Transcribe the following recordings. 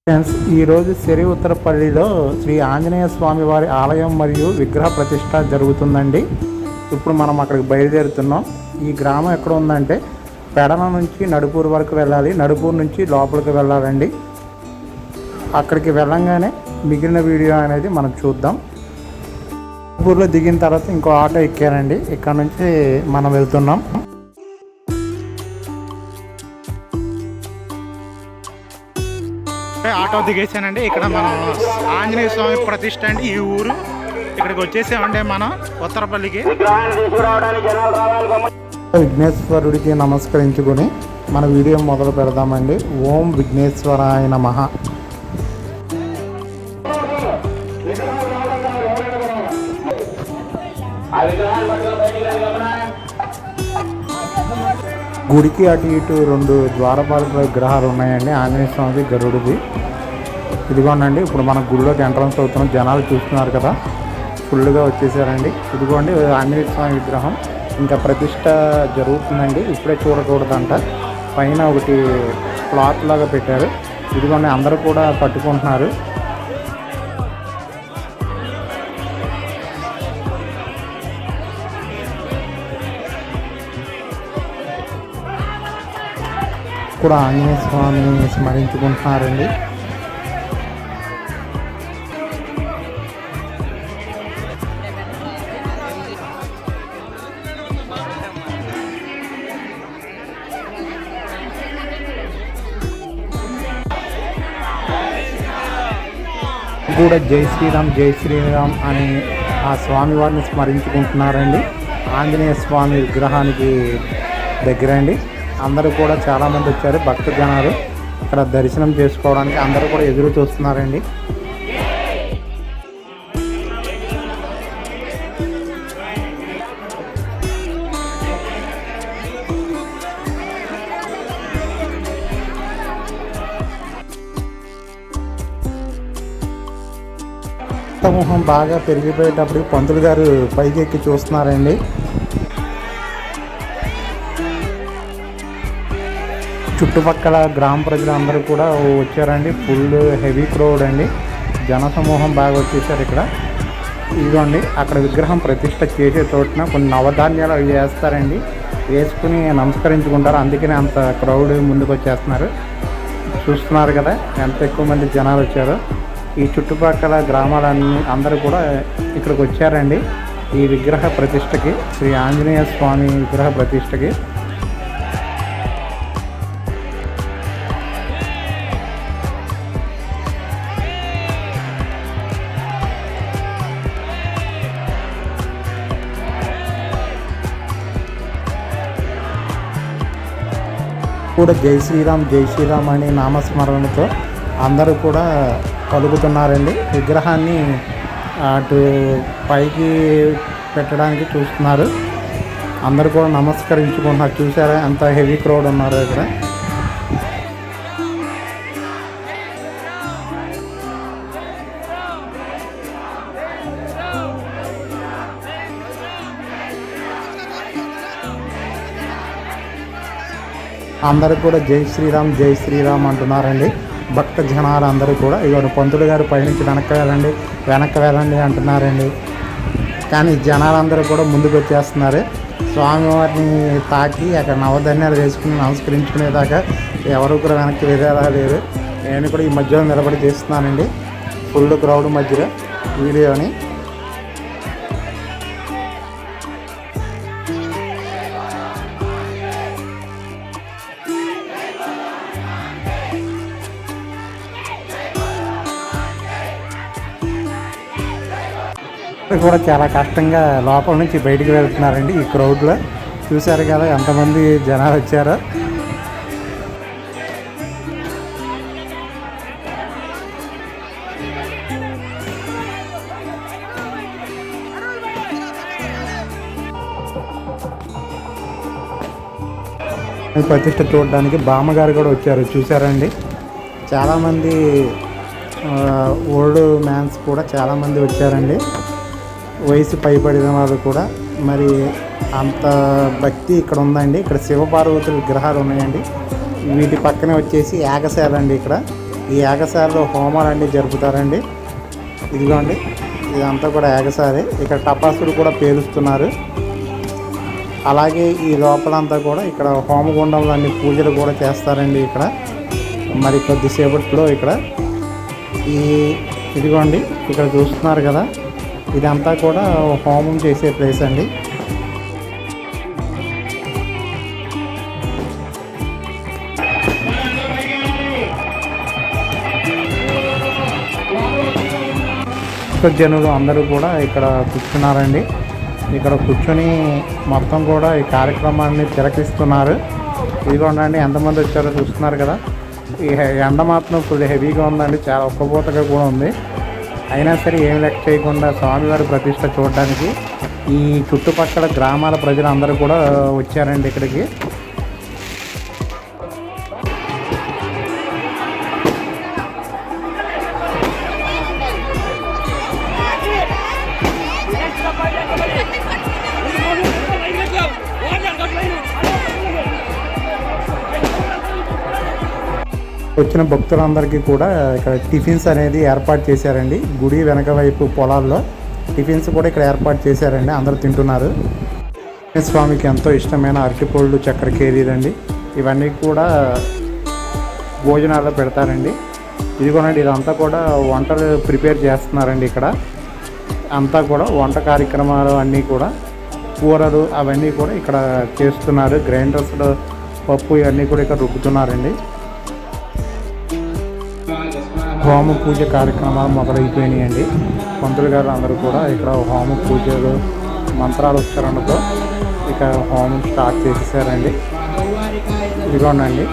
Friends, ఈరోజు సిరి ఉత్తరపల్లిలో శ్రీ ఆంజనేయ స్వామి వారి ఆలయం మరియు విగ్రహ ప్రతిష్ట జరుగుతుందండి. ఇప్పుడు మనం అక్కడికి బయలుదేరుతున్నాం. ఈ గ్రామం ఎక్కడ ఉందంటే పెడన నుంచి నడుపూరు వరకు వెళ్ళాలి. నడుపూరు నుంచి లోపలికి వెళ్ళాలండి. అక్కడికి వెళ్ళంగానే మిగిలిన వీడియో అనేది మనం చూద్దాం. నడుపూరులో దిగిన తర్వాత ఇంకో ఆటో ఎక్కారండి. ఇక్కడ నుంచి మనం వెళ్తున్నాం. ఆటో దిగేసానండి. ఇక్కడ మనం ఆంజనేయ స్వామి ప్రతిష్ట అండి. ఈ ఊరు ఇక్కడికి వచ్చేసామండి. మనం ఉత్తరపల్లికి విఘ్నేశ్వరుడికి నమస్కరించుకొని మన వీడియో మొదలు పెడదామండి. ఓం విఘ్నేశ్వరాయ నమః. గుడికి అటు ఇటు 2 ద్వారపాలక విగ్రహాలు ఉన్నాయండి. ఆంజనేయ స్వామిది, గరుడిది. ఇదిగోండి, ఇప్పుడు మన గుడిలోకి ఎంట్రన్స్ అవుతున్నాం. జనాలు చూస్తున్నారు కదా, ఫుల్గా వచ్చేసారండి. ఇదిగోండి ఆంజనేయ స్వామి విగ్రహం. ఇంకా ప్రతిష్ట జరుగుతుందండి. ఇప్పుడే చూడకూడదంట. పైన ఒకటి క్లాత్ లాగా పెట్టారు. ఇదిగోండి, అందరూ కూడా పట్టుకుంటున్నారు. కూడా ఆంజనేయ స్వామిని స్మరించుకుంటున్నారండి. కూడా జై శ్రీరామ్ జై శ్రీరామ్ అని ఆ స్వామి వారిని స్మరించుకుంటున్నారండి. ఆంజనేయ స్వామి విగ్రహానికి దగ్గరండి. అందరూ కూడా చాలామంది వచ్చారు. భక్త జనాలు ఇక్కడ దర్శనం చేసుకోవడానికి అందరూ కూడా ఎదురు చూస్తున్నారండి. సమూహం బాగా పెరిగిపోయేటప్పుడు పంతులు గారు పైకి ఎక్కి చూస్తున్నారండి. చుట్టుపక్కల గ్రామ ప్రజలందరూ కూడా వచ్చారండి. ఫుల్ హెవీ క్రౌడ్ అండి. జనసమూహం బాగా వచ్చేసారు ఇక్కడ. ఇదిగోండి, అక్కడ విగ్రహం ప్రతిష్ట చేసే చోటున కొన్ని నవధాన్యాలు అవి వేస్తారండి. వేసుకుని నమస్కరించుకుంటారు. అందుకనే అంత క్రౌడ్ ముందుకు వచ్చేస్తున్నారు. చూస్తున్నారు కదా ఎంత ఎక్కువ మంది జనాలు వచ్చారో. ఈ చుట్టుపక్కల గ్రామాలన్నీ అందరూ కూడా ఇక్కడికి వచ్చారండి. ఈ విగ్రహ ప్రతిష్టకి, శ్రీ ఆంజనేయ స్వామి విగ్రహ ప్రతిష్టకి. కూడా జై శ్రీరామ్ అనే నామస్మరణతో అందరూ కూడా పలుకుతున్నారండి. విగ్రహాన్ని అటు పైకి పెట్టడానికి చూస్తున్నారు. అందరూ కూడా నమస్కరించుకుంటున్నారు. చూసారా ఎంత హెవీ క్రౌడ్ ఉన్నారు ఇక్కడ. అందరూ కూడా జై శ్రీరామ్ అంటున్నారండి. భక్త జనాలు అందరూ కూడా. ఇవాడు పంతులు గారు పైనుంచి వెనక్కి వెళ్ళండి అంటున్నారండి. కానీ జనాలందరూ కూడా ముందుకు వచ్చేస్తున్నారు. స్వామివారిని తాకి అక్కడ నవధాన్యాలు వేసుకుని నమస్కరించుకునేదాకా ఎవరు కూడా వెనక్కి వెళ్ళేలా లేరు. నేను కూడా ఈ మధ్యలో నిలబడి చేస్తున్నానండి. ఫుల్ క్రౌడ్ మధ్యలో వీడియోని. కూడా చాలా కష్టంగా లోపల నుంచి బయటికి వెళ్తున్నారండి. ఈ క్రౌడ్లో చూశారు కదా ఎంతమంది జనాలు వచ్చారో. ప్రతిష్ట చూడడానికి బామ్మగారు కూడా వచ్చారు. చూసారండి, చాలామంది ఓల్డ్ మ్యాన్స్ కూడా చాలామంది వచ్చారండి. వయసు పైబడిన వాళ్ళు కూడా. మరి అంత భక్తి ఇక్కడ ఉందండి. ఇక్కడ శివపార్వతుల విగ్రహాలు ఉన్నాయండి. వీటి పక్కనే వచ్చేసి యాగశాల అండి. ఇక్కడ ఈ యాగశాలలో హోమాలన్నీ జరుపుతారండి. ఇదిగోండి, ఇదంతా కూడా యాగశాలే. ఇక్కడ టపాసులు కూడా పేలుస్తున్నారు. అలాగే ఈ లోపలంతా కూడా ఇక్కడ హోమగుండంలో అన్ని పూజలు కూడా చేస్తారండి. ఇక్కడ మరి కొద్దిసేపట్లో ఇక్కడ ఇదిగోండి, ఇక్కడ చూస్తున్నారు కదా, ఇదంతా కూడా హోమం చేసే ప్లేస్ అండి. జనులు అందరూ కూడా ఇక్కడ కూర్చున్నారండి. ఇక్కడ కూర్చొని మొత్తం కూడా ఈ కార్యక్రమాన్ని తిలకిస్తున్నారు. ఇదిగోండి, ఎంతమంది వచ్చారో చూస్తున్నారు కదా. ఈ ఎండ మాత్రం ఫుల్ హెవీగా ఉందండి, చాలా ఒక్కబోతగా కూడా ఉంది. అయినా సరే ఏం లెక్క చేయకుండా స్వామివారి ప్రతిష్ట చూడడానికి ఈ చుట్టుపక్కల గ్రామాల ప్రజలందరూ కూడా వచ్చారండి ఇక్కడికి. వచ్చిన భక్తులందరికీ కూడా ఇక్కడ టిఫిన్స్ అనేది ఏర్పాటు చేశారండి. గుడి వెనక వైపు పొలాల్లో టిఫిన్స్ కూడా ఇక్కడ ఏర్పాటు చేశారండి. అందరూ తింటున్నారు. స్వామికి ఎంతో ఇష్టమైన అరటిపళ్ళు, చక్కెర కేరీలండి, ఇవన్నీ కూడా భోజనాల్లో పెడతారండి. ఇదిగోనండి, ఇదంతా కూడా వంటలు ప్రిపేర్ చేస్తున్నారండి. ఇక్కడ అంతా కూడా వంట కార్యక్రమాలు అన్నీ కూడా, కూరలు అవన్నీ కూడా ఇక్కడ చేస్తున్నారు. గ్రైండర్స్లో పప్పు ఇవన్నీ కూడా ఇక్కడ రుబ్బుతున్నారండి. హోమ పూజ కార్యక్రమాలు మొదలైపోయినాయండి. పంతులు గారు అందరూ కూడా ఇక్కడ హోమ పూజలు మంత్రాలు ఉచ్చారణతో ఇక హోమం స్టార్ట్ చేసేసారండి. ఇదిగోండి,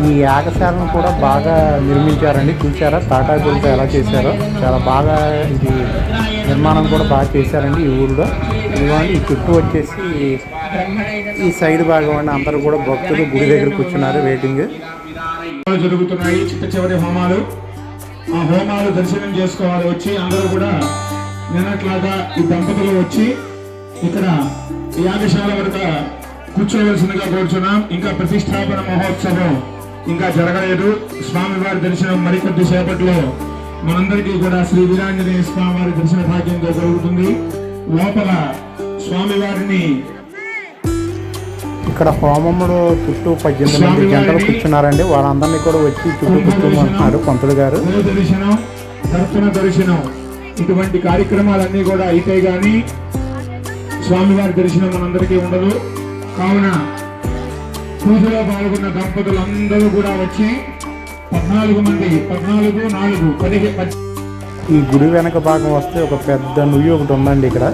ఈ యాగశాలను కూడా బాగా నిర్మించారండి. చూసారా తాటాకులతో ఎలా చేశారో, చాలా బాగా ఇది నిర్మాణం కూడా బాగా చేశారండి ఈ ఊళ్ళో. ఇదిగోండి, ఈ చుట్టూ వచ్చేసి ఈ సైడ్ భాగం అండి, అందరూ కూడా భక్తులు గుడి దగ్గర కూర్చున్నారు వెయిటింగ్. జరుగుతున్నాయి చిట్ట చివరి హోమాలు. ఆ హోమాలు దర్శనం చేసుకోవాలి వచ్చి అందరూ కూడా. నిన్నట్లాగా ఈ దంపతులు వచ్చి ఇక్కడ యాగశాల వద్ద కూర్చోవలసిందిగా కోరుచున్నాం. ఇంకా ప్రతిష్టాపన మహోత్సవం ఇంకా జరగలేదు. స్వామివారి దర్శనం మరికొద్ది సేపట్లో మనందరికీ కూడా శ్రీ వీరాంజనేయ స్వామివారి దర్శన భాగ్యంగా జరుగుతుంది. లోపల స్వామివారిని ఇక్కడ హోమములు చుట్టూ 18 గంటలు కూర్చున్నారండి. వాళ్ళందరినీ కూడా వచ్చి చుట్టూ కూర్చోమంటున్నారు పంతులు గారు. దర్శనం, దర్శన దర్శనం ఇటువంటి కార్యక్రమాలన్నీ కూడా అయితే గాని స్వామివారి దర్శనం మనందరికీ ఉండదు. కావున పూజలో పాల్గొన్న దంపతులందరూ కూడా వచ్చి 14 మంది 14, 4, 10. ఈ గుడి వెనక భాగం వస్తే ఒక పెద్ద నుయ్యి ఒకటి ఉందండి ఇక్కడ.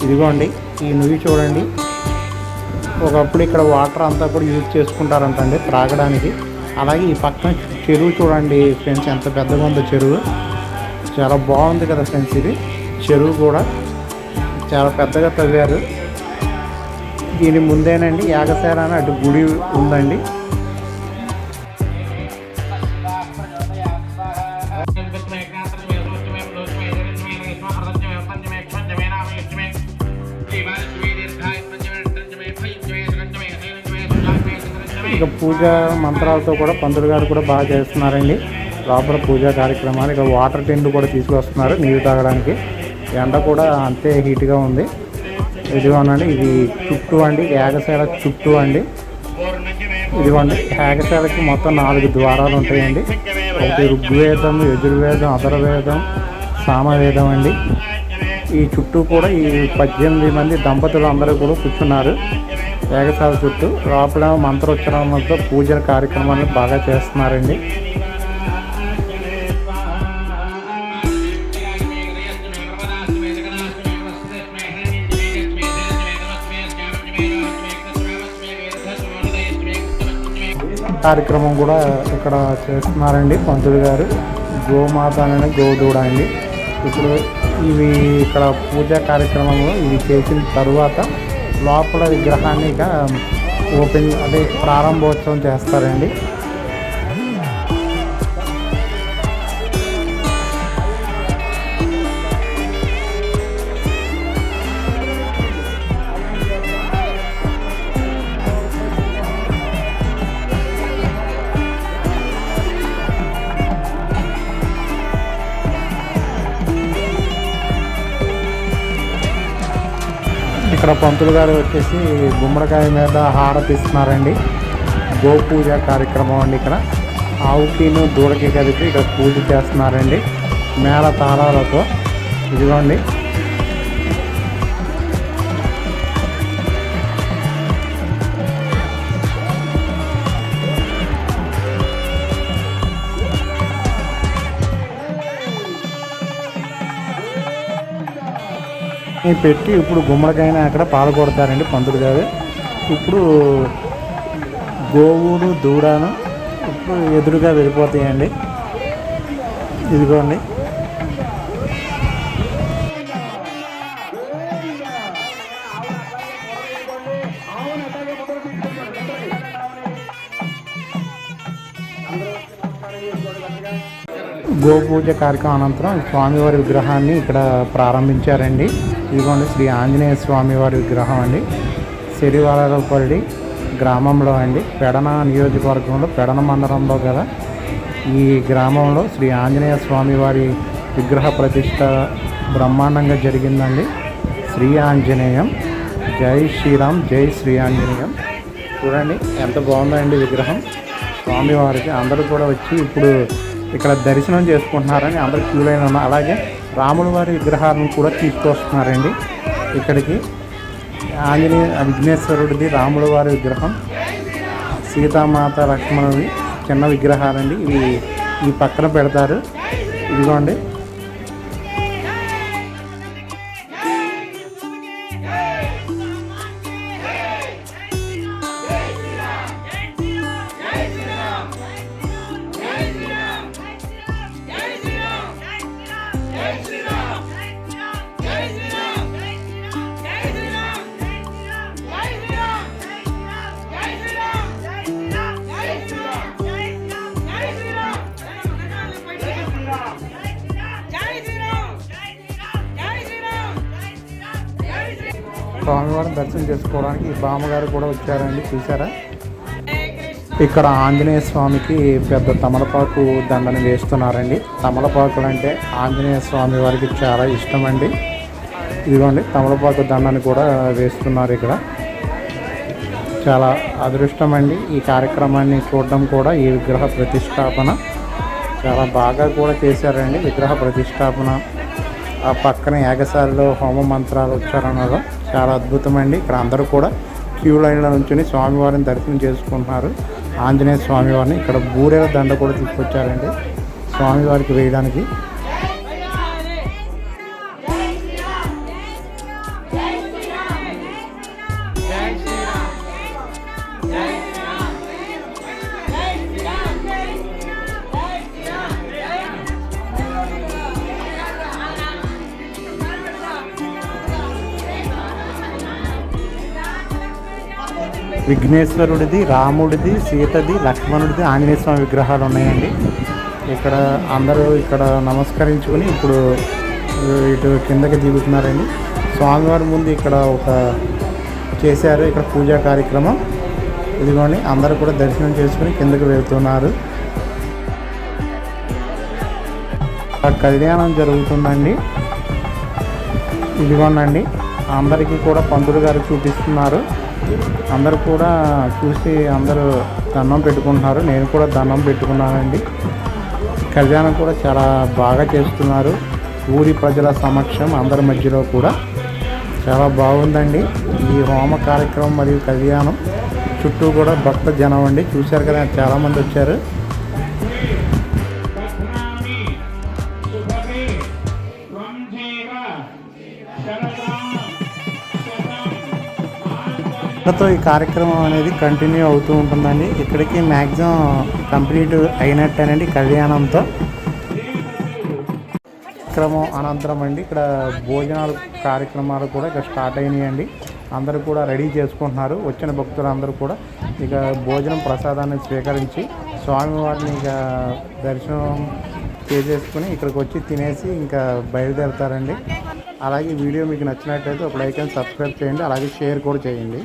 ఇదిగోండి, ఈ నుయ్యి చూడండి. ఒకప్పుడు ఇక్కడ వాటర్ అంతా కూడా యూజ్ చేసుకుంటారంటండి త్రాగడానికి. అలాగే ఈ పక్కన చెరువు చూడండి ఫ్రెండ్స్, ఎంత పెద్దగా ఉందో చెరువు. చాలా బాగుంది కదా ఫ్రెండ్స్. ఇది చెరువు కూడా చాలా పెద్దగా తవ్వారు. దీని ముందేనండి యాగశాల అని అటు గుడి ఉందండి. ఇక పూజ మంత్రాలతో కూడా పంతులు గారు కూడా బాగా చేస్తున్నారండి లోపల పూజా కార్యక్రమాలు. ఇక వాటర్ టెంట్ కూడా తీసుకొస్తున్నారు నీరు తాగడానికి. ఎండ కూడా అంతే హీట్గా ఉంది. ఇదిగోనండి, ఇది చుట్టూ అండి, యాగశాల చుట్టూ అండి. ఇదిగోండి, యాగశాలకి మొత్తం 4 ద్వారాలు ఉంటాయండి. ఒకటి ఋగ్వేదం, యజుర్వేదం, అథర్వవేదం, సామవేదం అండి. ఈ చుట్టూ కూడా ఈ 18 మంది దంపతులు అందరూ కూడా కూర్చున్నారు యాగశాల చుట్టూ. లోపల మంత్రోచ్చరణలతో పూజల కార్యక్రమాలను బాగా చేస్తున్నారండి. కార్యక్రమం కూడా ఇక్కడ చేస్తున్నారండి పంతులు గారు. గోమాత అనే గోదూడ అండి. ఇప్పుడు ఇవి ఇక్కడ పూజా కార్యక్రమంలో ఇవి చేసిన తరువాత లోపల విగ్రహాన్ని ఇక ఓపెన్ అదే ప్రారంభోత్సవం చేస్తారండి. ఇక్కడ పంతులు గారు వచ్చేసి గుమ్మడికాయ మీద హారతిస్తున్నారండి. గోపూజ కార్యక్రమం అండి. ఇక్కడ ఆవుకిను దూడకి కలిపి ఇక్కడ పూజ చేస్తున్నారండి మేళ తాళాలతో. ఇదిగోండి పెట్టి ఇప్పుడు గుమ్మడికాయని అక్కడ పాలు కొడతారండి పంతులు గారు. ఇప్పుడు గోవును దూడను ఇప్పుడు ఎదురుగా వెళ్ళిపోతాయండి. ఇదిగోండి గోపూజ కార్యక్రమం అనంతరం స్వామివారి విగ్రహాన్ని ఇక్కడ ప్రారంభించారండి. ఇదిగోండి శ్రీ ఆంజనేయ స్వామివారి విగ్రహం అండి. సిరివాలపల్లి గ్రామంలో అండి, పెడన నియోజకవర్గంలో పెడన మండలంలో గల ఈ గ్రామంలో శ్రీ ఆంజనేయ స్వామివారి విగ్రహ ప్రతిష్ట బ్రహ్మాండంగా జరిగిందండి. శ్రీ ఆంజనేయం, జై శ్రీరామ్, జై శ్రీ ఆంజనేయం. చూడండి ఎంత బాగుందండి విగ్రహం స్వామివారికి. అందరూ కూడా వచ్చి ఇప్పుడు ఇక్కడ దర్శనం చేసుకుంటున్నారని అందరూ క్యూ లైన్ ఉన్నారు. అలాగే రాముల వారి విగ్రహాలను కూడా తీసుకొస్తున్నారండి ఇక్కడికి. ఆంజనేయ విఘ్నేశ్వరుడిది, రాముల వారి విగ్రహం, సీతామాత లక్ష్మణుడి చిన్న విగ్రహాలండి. ఇవి ఈ పక్కన పెడతారు. ఇదిగోండి స్వామివారిని దర్శనం చేసుకోవడానికి ఈ బామ్మగారు కూడా వచ్చారండి. చూసారా ఇక్కడ ఆంజనేయ స్వామికి పెద్ద తమలపాకు దండని వేస్తున్నారండి. తమలపాకులు అంటే ఆంజనేయ స్వామి వారికి చాలా ఇష్టం అండి. ఇదిగోండి తమలపాకు దండని కూడా వేస్తున్నారు. ఇక్కడ చాలా అదృష్టం అండి ఈ కార్యక్రమాన్ని చూడడం కూడా. ఈ విగ్రహ ప్రతిష్టాపన చాలా బాగా కూడా చేశారండి. విగ్రహ ప్రతిష్టాపన ఆ పక్కన యాగశాలలో హోమ మంత్రాలు ఉచ్చారణలో చాలా అద్భుతమండి. ఇక్కడ అందరూ కూడా క్యూ లైన్లో నుంచుని స్వామివారిని దర్శనం చేసుకుంటున్నారు. ఆంజనేయ స్వామివారిని ఇక్కడ బూరెల దండ కూడా తీసుకొచ్చారండి స్వామివారికి వేయడానికి. విఘ్నేశ్వరుడిది, రాముడిది, సీతది, లక్ష్మణుడిది, ఆంజనేయ స్వామి విగ్రహాలు ఉన్నాయండి. ఇక్కడ అందరూ ఇక్కడ నమస్కరించుకుని ఇప్పుడు ఇటు కిందకి దిగుతున్నారండి. స్వామివారి ముందు ఇక్కడ ఒక చేశారు ఇక్కడ పూజా కార్యక్రమం. ఇదిగోండి అందరూ కూడా దర్శనం చేసుకుని కిందకి వెళ్తున్నారు. కళ్యాణం జరుగుతుందండి. ఇదిగోండి అందరికీ కూడా పంతులు గారు చూపిస్తున్నారు. అందరూ కూడా చూసి అందరూ దండం పెట్టుకుంటున్నారు. నేను కూడా దండం పెట్టుకున్నానండి. కళ్యాణం కూడా చాలా బాగా చేస్తున్నారు. ఊరి ప్రజల సమక్షం అందరి మధ్యలో కూడా చాలా బాగుందండి ఈ హోమ కార్యక్రమం మరియు కళ్యాణం. చుట్టూ కూడా భక్త జనం అండి. చూశారు కదా చాలామంది వచ్చారు. తో ఈ కార్యక్రమం అనేది కంటిన్యూ అవుతూ ఉంటుందండి. ఇక్కడికి మ్యాక్సిమం కంప్లీట్ అయినట్టేనండి కళ్యాణంతో. కార్యక్రమం అనంతరం అండి ఇక్కడ భోజనాలు కార్యక్రమాలు కూడా ఇక్కడ స్టార్ట్ అయినాయండి. అందరూ కూడా రెడీ చేసుకుంటున్నారు. వచ్చిన భక్తులు అందరూ కూడా ఇక భోజనం ప్రసాదాన్ని స్వీకరించి స్వామివారిని ఇక దర్శనం చేసేసుకుని ఇక్కడికి వచ్చి తినేసి ఇంకా బయలుదేరుతారండి. అలాగే వీడియో మీకు నచ్చినట్లయితే ఒక లైక్ అండ్ సబ్స్క్రైబ్ చేయండి. అలాగే షేర్ కూడా చేయండి.